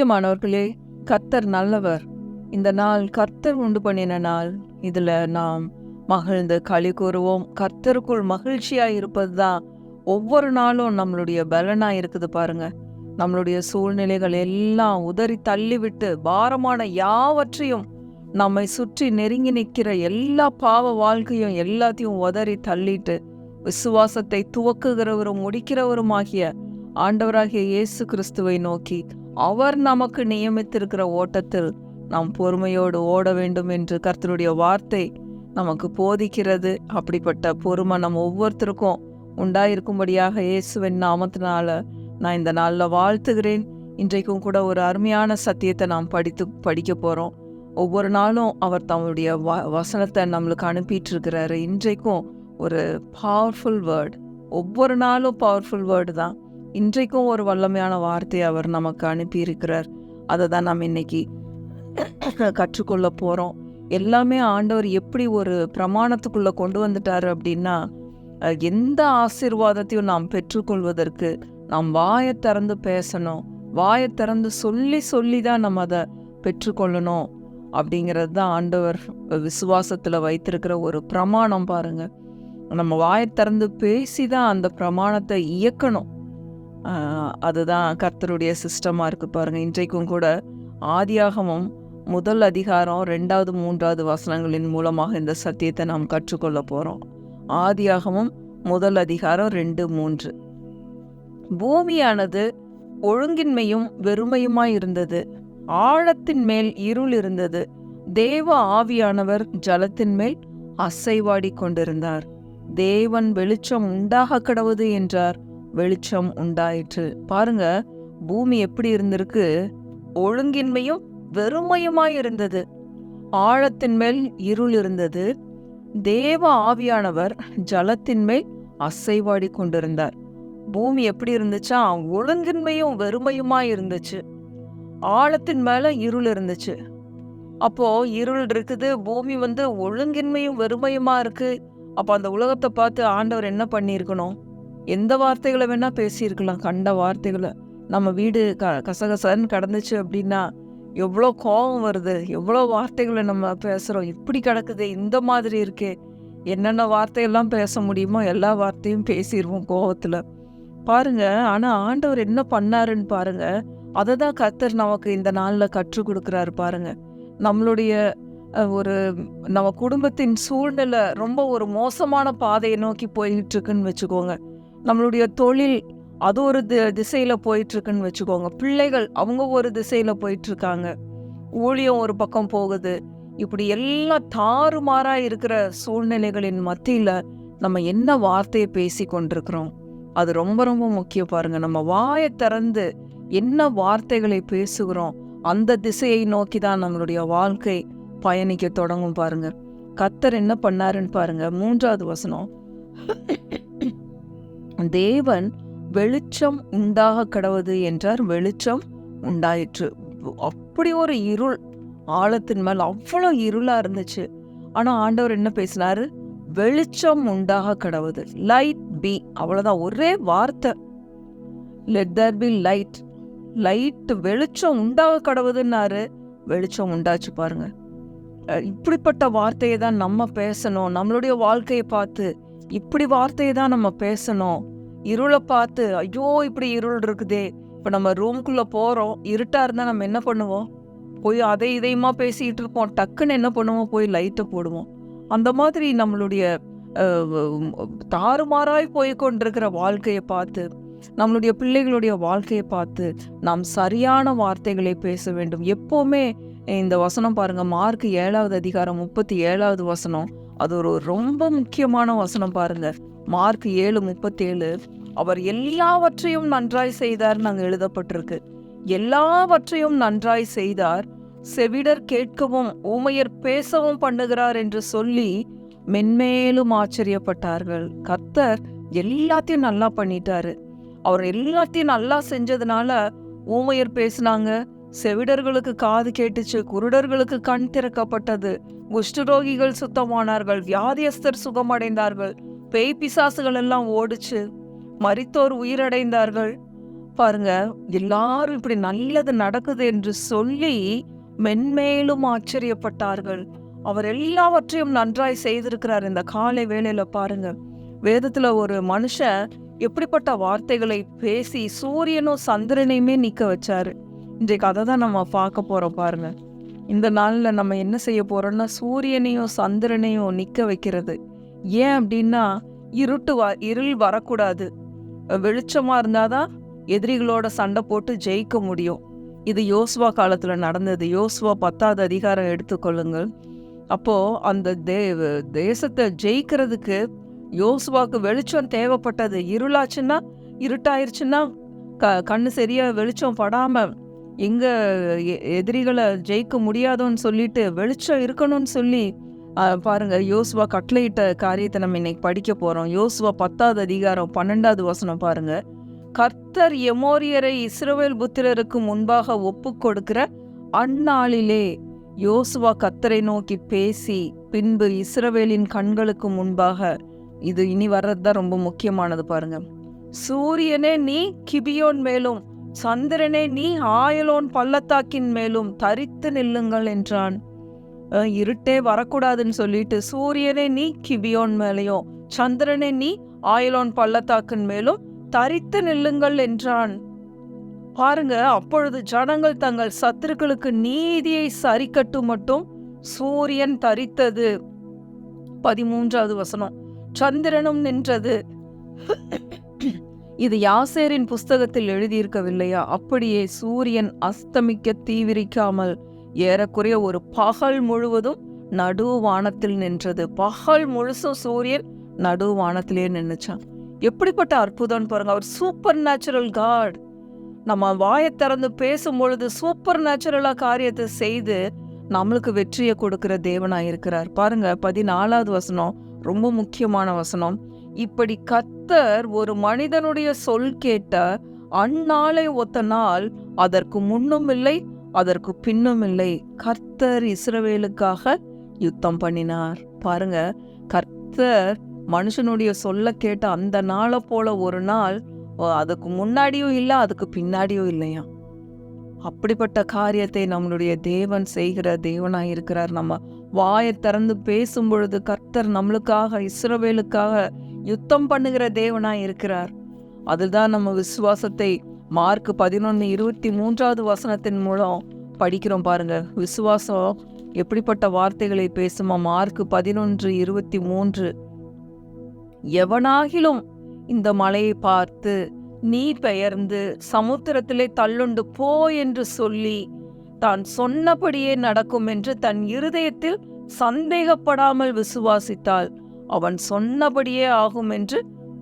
பிரியமானவர்களே, கர்த்தர் நல்லவர். இந்த நாள் கர்த்தர் உண்டு பண்ணின நாள். இதுல நாம் மகிழ்ந்து களி கூறுவோம். கர்த்தருக்குள் மகிழ்ச்சியா இருப்பது தான் ஒவ்வொரு நாளும் நம்மளுடைய பலனா இருக்குது பாருங்க. நம்மளுடைய சூழ்நிலைகள் எல்லாம் உதறி தள்ளிவிட்டு பாரமான யாவற்றையும் நம்மை சுற்றி நெருங்கி நிற்கிற எல்லா பாவ வாழ்க்கையும் எல்லாத்தையும் உதறி தள்ளிட்டு விசுவாசத்தை துவக்குகிறவரும் முடிக்கிறவரும் ஆகிய ஆண்டவராகிய இயேசு கிறிஸ்துவை நோக்கி அவர் நமக்கு நியமித்திருக்கிற ஓட்டத்தில் நாம் பொறுமையோடு ஓட வேண்டும் என்று கர்த்தருடைய வார்த்தை நமக்கு போதிக்கிறது. அப்படிப்பட்ட பொறுமை நம்ம ஒவ்வொருத்தருக்கும் உண்டாயிருக்கும்படியாக இயேசுவின் நாமத்தினால நான் இந்த நாளில் வாழ்த்துகிறேன். இன்றைக்கும் கூட ஒரு அருமையான சத்தியத்தை நாம் படிக்க போகிறோம். ஒவ்வொரு நாளும் அவர் தம்முடைய வசனத்தை நம்மளுக்கு அனுப்பிட்டு இருக்கிறாரு. இன்றைக்கும் ஒரு பவர்ஃபுல் வேர்டு, ஒவ்வொரு நாளும் பவர்ஃபுல் வேர்டு தான். இன்றைக்கும் ஒரு வல்லமையான வார்த்தையை அவர் நமக்கு அனுப்பி இருக்கிறார். அதை தான் நாம் இன்னைக்கு கற்றுக்கொள்ள போகிறோம். எல்லாமே ஆண்டவர் எப்படி ஒரு பிரமாணத்துக்குள்ளே கொண்டு வந்துட்டாரு அப்படின்னா, எந்த ஆசீர்வாதத்தையும் நாம் பெற்றுக்கொள்வதற்கு நாம் வாயை திறந்து பேசணும், வாயை திறந்து சொல்லி தான் நம்ம அதை பெற்றுக்கொள்ளணும் அப்படிங்கிறது தான் ஆண்டவர் விசுவாசத்தில் வைத்திருக்கிற ஒரு பிரமாணம். பாருங்க, நம்ம வாயை திறந்து பேசி தான் அந்த பிரமாணத்தை இயக்கணும். அதுதான் கர்த்தருடைய சிஸ்டமாக இருக்குது பாருங்க. இன்றைக்கும் கூட ஆதியாகமம் 1 அதிகாரம் 2, 3 வசனங்களின் மூலமாக இந்த சத்தியத்தை நாம் கற்றுக்கொள்ள போகிறோம். ஆதியாகமம் 1 அதிகாரம் 2, 3. பூமியானது ஒழுங்கின்மையும் வெறுமையுமாய் இருந்தது, ஆழத்தின் மேல் இருள் இருந்தது, தேவ ஆவியானவர் ஜலத்தின் மேல் அசைவாடி கொண்டிருந்தார். தேவன் வெளிச்சம் உண்டாக கடவுது என்றார், வெளிச்சம் உண்டாயிற்று. பாருங்க, பூமி எப்படி இருந்திருக்கு? ஒழுங்கின்மையும் வெறுமையுமாய் இருந்தது, ஆழத்தின் மேல் இருள் இருந்தது, தேவ ஆவியானவர் ஜலத்தின் மேல் அசைவாடி கொண்டிருந்தார். பூமி எப்படி இருந்துச்சா? ஒழுங்கின்மையும் வெறுமையுமாய் இருந்துச்சு, ஆழத்தின் மேல இருள் இருந்துச்சு. அப்போ இருள் இருக்குது, பூமி ஒழுங்கின்மையும் வெறுமையுமா இருக்கு. அப்போ அந்த உலகத்தை பார்த்து ஆண்டவர் என்ன பண்ணியிருக்கணும்? எந்த வார்த்தைகளை வேணா பேசியிருக்கலாம், கண்ட வார்த்தைகளை. நம்ம வீடு கசகசன்னு கடந்துச்சு அப்படின்னா எவ்வளோ கோபம் வருது, எவ்வளோ வார்த்தைகளை நம்ம பேசுகிறோம். இப்படி கிடக்குது, இந்த மாதிரி இருக்கே, என்னென்ன வார்த்தையெல்லாம் பேச முடியுமோ எல்லா வார்த்தையும் பேசிடுவோம் கோபத்தில் பாருங்க. ஆனால் ஆண்டவர் என்ன பண்ணாருன்னு பாருங்க. அதை தான் கர்த்தர் நமக்கு இந்த நாளில் கற்றுக் கொடுக்குறாரு பாருங்க. நம்மளுடைய நம்ம குடும்பத்தின் சூழ்நிலை ரொம்ப ஒரு மோசமான பாதையை நோக்கி போயிட்டு இருக்குன்னு வச்சுக்கோங்க. நம்மளுடைய தொழில் அது ஒரு திசையில போயிட்டு இருக்குன்னு வச்சுக்கோங்க. பிள்ளைகள் அவங்க ஒரு திசையில போயிட்டு இருக்காங்க, ஊழியம் ஒரு பக்கம் போகுது. இப்படி எல்லாம் தாறுமாறா இருக்கிற சூழ்நிலைகளின் மத்தியில நம்ம என்ன வார்த்தையை பேசி கொண்டிருக்கிறோம், அது ரொம்ப ரொம்ப முக்கியம் பாருங்க. நம்ம வாயை திறந்து என்ன வார்த்தைகளை பேசுகிறோம், அந்த திசையை நோக்கி தான் நம்மளுடைய வாழ்க்கை பயணிக்க தொடங்கும் பாருங்க. கர்த்தர் என்ன பண்ணாருன்னு பாருங்க. 3வது வசனம், தேவன் வெளிச்சம் உண்டாக கடவுது என்றார், வெளிச்சம் உண்டாயிற்று. அப்படி ஒரு இருள், ஆழத்தின் மேல் அவ்வளோ இருளா இருந்துச்சு. ஆனா ஆண்டவர் என்ன பேசினாரு? வெளிச்சம் உண்டாக கடவுது, லைட் பி. அவ்வளவுதான், ஒரே வார்த்தை, let there be light. Light, வெளிச்சம் உண்டாக கடவுதுன்னாரு, வெளிச்சம் உண்டாச்சு பாருங்க. இப்படிப்பட்ட வார்த்தையை தான் நம்ம பேசணும். நம்மளுடைய வாழ்க்கையை பார்த்து இப்படி வார்த்தையை தான் நம்ம பேசணும். இருளை பார்த்து ஐயோ இப்படி இருள் இருக்குதே. இப்போ நம்ம ரூம்குள்ளே போகிறோம், இருட்டாக இருந்தால் நம்ம என்ன பண்ணுவோம்? போய் அதை இதையுமா பேசிக்கிட்டு இருப்போம். டக்குன்னு என்ன பண்ணுவோம்? போய் லைட்டை போடுவோம். அந்த மாதிரி நம்மளுடைய தாறுமாறாய் போய் கொண்டிருக்கிற வாழ்க்கையை பார்த்து, நம்மளுடைய பிள்ளைகளுடைய வாழ்க்கையை பார்த்து நாம் சரியான வார்த்தைகளை பேச வேண்டும். எப்போவுமே இந்த வசனம் பாருங்க, மார்க் 7வது அதிகாரம் 37வது வசனம், அது ஒரு ரொம்ப முக்கியமான வசனம் பாருங்க. மார்க் 7:37, அவர் எல்லாவற்றையும் நன்றாய் செய்தார் நாங்கள் எழுதப்பட்டிருக்கு. எல்லாவற்றையும் நன்றாய் செய்தார், செவிடர் கேட்கவும் ஊமையர் பேசவும் பண்ணுகிறார் என்று சொல்லி மென்மேலும் ஆச்சரியப்பட்டார்கள். கர்த்தர் எல்லாத்தையும் நல்லா பண்ணிட்டாரு. அவர் எல்லாத்தையும் நல்லா செஞ்சதுனால ஊமையர் பேசினாங்க, செவிடர்களுக்கு காது கேட்டுச்சு, குருடர்களுக்கு கண் திறக்கப்பட்டது, குஷ்டரோகிகள் சுத்தமானார்கள், வியாதியஸ்தர் சுகமடைந்தார்கள், பேய் பிசாசுகள் எல்லாம் ஓடுச்சு, மரித்தோர் உயிரடைந்தார்கள், பாருங்க, எல்லாரும் இப்படி நல்லது நடக்குது என்று சொல்லி மென்மேலும் ஆச்சரியப்பட்டார்கள். அவர் எல்லாவற்றையும் நன்றாய் செய்திருக்கிறார். இந்த காலை வேளையில பாருங்க, வேதத்துல ஒரு மனுஷன் எப்படிப்பட்ட வார்த்தைகளை பேசி சூரியனும் சந்திரனையுமே நிக்க வச்சாரு. இன்றைக்கு அதை தான் நம்ம பார்க்க போறோம். பாருங்க, இந்த நாள்ல நம்ம என்ன செய்ய போறோம்னா, சூரியனையும் சந்திரனையும் நிக்க வைக்கிறது. ஏன் அப்படின்னா, இருள் வரக்கூடாது. வெளிச்சமா இருந்தாதான் எதிரிகளோட சண்டை போட்டு ஜெயிக்க முடியும். இது யோசுவா காலத்துல நடந்தது. யோசுவா 10வது அதிகாரம் எடுத்துக்கொள்ளுங்கள். அப்போ அந்த தேசத்தை ஜெயிக்கிறதுக்கு யோசுவாக்கு வெளிச்சம் தேவைப்பட்டது. இருளாச்சுன்னா, இருட்டாயிருச்சுன்னா கண்ணு சரியா வெளிச்சம் படாம எங்க எதிரிகளை ஜெயிக்க முடியாதோன்னு சொல்லிட்டு வெளிச்சம் இருக்கணும்னு சொல்லி பாருங்க, யோசுவா கட்டளையிட்ட காரியத்தை நம்ம இன்னைக்கு படிக்க போறோம். யோசுவா 10வது அதிகாரம் 12வது வசனம் பாருங்க. கர்த்தர் எமோரியரை இஸ்ரவேல் புத்திரருக்கு முன்பாக ஒப்பு கொடுக்கிற அந்நாளிலே யோசுவா கர்த்தரை நோக்கி பேசி, பின்பு இஸ்ரவேலின் கண்களுக்கு முன்பாக, இது இனி வர்றதுதான் ரொம்ப முக்கியமானது பாருங்க. சூரியனே நீ கிபியோன் மேலும், சந்திரனே நீ ஆயலோன் பள்ளத்தாக்கின் மேலும் தரித்து நில்லுங்கள் என்றான். இருட்டே வரக்கூடாதுன்னு சொல்லிட்டு, சூரியனே நீ கிபியோன் மேலேயும், சந்திரனே நீ ஆயலோன் பள்ளத்தாக்கின் மேலும் தரித்து நில்லுங்கள் என்றான். பாருங்க, அப்பொழுது ஜனங்கள் தங்கள் சத்துருக்களுக்கு நீதியை சரிக்கட்டு மட்டும் சூரியன் தரித்தது. 13வது வசனம். சந்திரனும் நின்றது. இது யாசேரின் புஸ்தகத்தில் எழுதியிருக்கவில்லையா? அப்படியே சூரியன் அஸ்தமிக்க தீவிரிக்காமல் ஏறக்குறைய ஒரு பகல் முழுவதும் நடு வானத்தில் நின்றது. பகல் முழுசும் சூரியன் நடு வானத்திலே நின்னுச்சான். எப்படிப்பட்ட அற்புதம் பாருங்க. அவர் சூப்பர் நேச்சுரல் காட். நம்ம வாயை திறந்து பேசும் பொழுது சூப்பர் நேச்சுரலா காரியத்தை செய்து நம்மளுக்கு வெற்றியை கொடுக்கிற தேவனா இருக்கிறார். பாருங்க, 14வது வசனம் ரொம்ப முக்கியமான வசனம். இப்படி கர்த்தர் ஒரு மனிதனுடைய சொல் கேட்ட அந்நாளை ஒத்த நாள் அதற்கு முன்னும் இல்லை அதற்கு பின்னும் இல்லை. கர்த்தர் இஸ்ரவேலுக்காக யுத்தம் பண்ணினார். பாருங்க, கர்த்தர் மனுஷனுடைய சொல்ல கேட்ட அந்த நாளை போல ஒரு நாள் அதுக்கு முன்னாடியும் இல்லை அதுக்கு பின்னாடியும் இல்லையா. அப்படிப்பட்ட காரியத்தை நம்மளுடைய தேவன் செய்கிற தேவனாய் இருக்கிறார். நம்ம வாயை திறந்து பேசும் பொழுது கர்த்தர் நம்மளுக்காக இஸ்ரவேலுக்காக யுத்தம் பண்ணுகிற தேவனாய் இருக்கிறார். அதுதான் நம்ம விசுவாசத்தை மார்க் 11:23வது வசனத்தின் மூலம் படிக்கிறோம். பாருங்க, விசுவாசம் எப்படிப்பட்ட வார்த்தைகளை பேசுமா. மார்க் 11:23. எவனாகிலும் இந்த மலையை பார்த்து நீ பெயர்ந்து சமுத்திரத்திலே தள்ளுண்டு போ என்று சொல்லி தான் சொன்னபடியே நடக்கும் என்று தன் இருதயத்தில் சந்தேகப்படாமல் விசுவாசித்தால் அவன் சொன்னபடியே ஆகும் என்று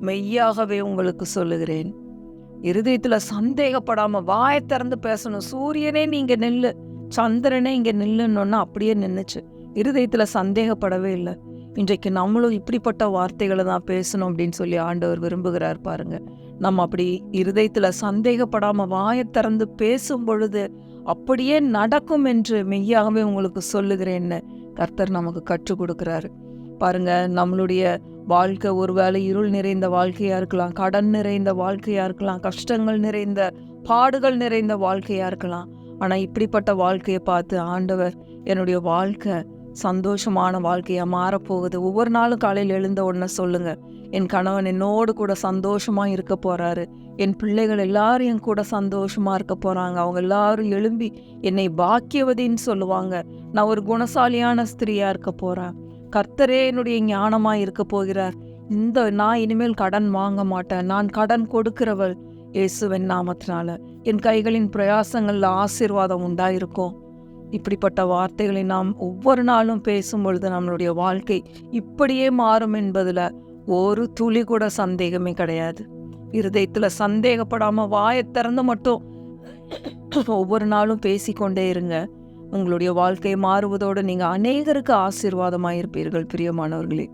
மெய்யாகவே உங்களுக்கு சொல்லுகிறேன். இருதயத்துல சந்தேகப்படாம வாயை திறந்து பேசணும். சூரியனே நீங்க நில்லு, சந்திரனே இங்க நில்லுன்னா அப்படியே நின்னுச்சு. இருதயத்துல சந்தேகப்படவே இல்லை. இன்றைக்கு நம்மளும் இப்படிப்பட்ட வார்த்தைகளை தான் பேசணும் அப்படின்னு சொல்லி ஆண்டவர் விரும்புகிறார். பாருங்க, நம்ம அப்படி இருதயத்துல சந்தேகப்படாம வாயை திறந்து பேசும் பொழுது அப்படியே நடக்கும் என்று மெய்யாகவே உங்களுக்கு சொல்லுகிறேன்னு கர்த்தர் நமக்கு கற்றுக் கொடுக்கிறாரு. பாருங்க, நம்மளுடைய வாழ்க்கை ஒருவேளை இருள் நிறைந்த வாழ்க்கையா இருக்கலாம், கடன் நிறைந்த வாழ்க்கையா இருக்கலாம், கஷ்டங்கள் நிறைந்த பாடுகள் நிறைந்த வாழ்க்கையா இருக்கலாம். ஆனா இப்படிப்பட்ட வாழ்க்கையை பார்த்து ஆண்டவர் என்னுடைய வாழ்க்கை சந்தோஷமான வாழ்க்கையா மாறப்போகுது. ஒவ்வொரு நாளும் காலையில் எழுந்த உடனே சொல்லுங்க, என் கணவன் என்னோடு கூட சந்தோஷமா இருக்க போறாரு, என் பிள்ளைகள் எல்லாரும் என் கூட சந்தோஷமா இருக்க போறாங்க, அவங்க எல்லாரும் எழும்பி என்னை பாக்கியவதின்னு சொல்லுவாங்க, நான் ஒரு குணசாலியான ஸ்திரியா இருக்க போறேன், கர்த்தரே என்னுடைய ஞானமா இருக்க போகிறார், நான் இனிமேல் கடன் வாங்க மாட்டேன், நான் கடன் கொடுக்கிறவள் இயேசுவின் நாமத்தினால, என் கைகளின் பிரயாசங்கள்ல ஆசீர்வாதம் உண்டாயிருக்கும். இப்படிப்பட்ட வார்த்தைகளை நாம் ஒவ்வொரு நாளும் பேசும் பொழுது நம்மளுடைய வாழ்க்கை இப்படியே மாறும் என்பதுல ஒரு துளி கூட சந்தேகமே கிடையாது. இருதயத்துல சந்தேகப்படாம வாயை திறந்து மட்டும் ஒவ்வொரு நாளும் பேசிக்கொண்டே இருங்க. உங்களுடைய வாழ்க்கை மாறுவதோடு நீங்க அநேகருக்கு ஆசீர்வாதமாயிருப்பீர்கள். பிரியமானவர்களே,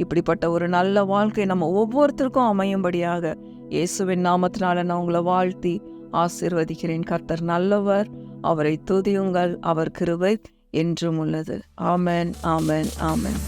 இப்படிப்பட்ட ஒரு நல்ல வாழ்க்கை நம்ம ஒவ்வொருத்தருக்கும் அமையும்படியாக இயேசுவின் நாமத்தினால நான் உங்களை வாழ்த்தி ஆசீர்வதிக்கிறேன். கர்த்தர் நல்லவர், அவரை துதியுங்கள், அவர் கிருபை என்றும் உள்ளது. ஆமென், ஆமென், ஆமென்.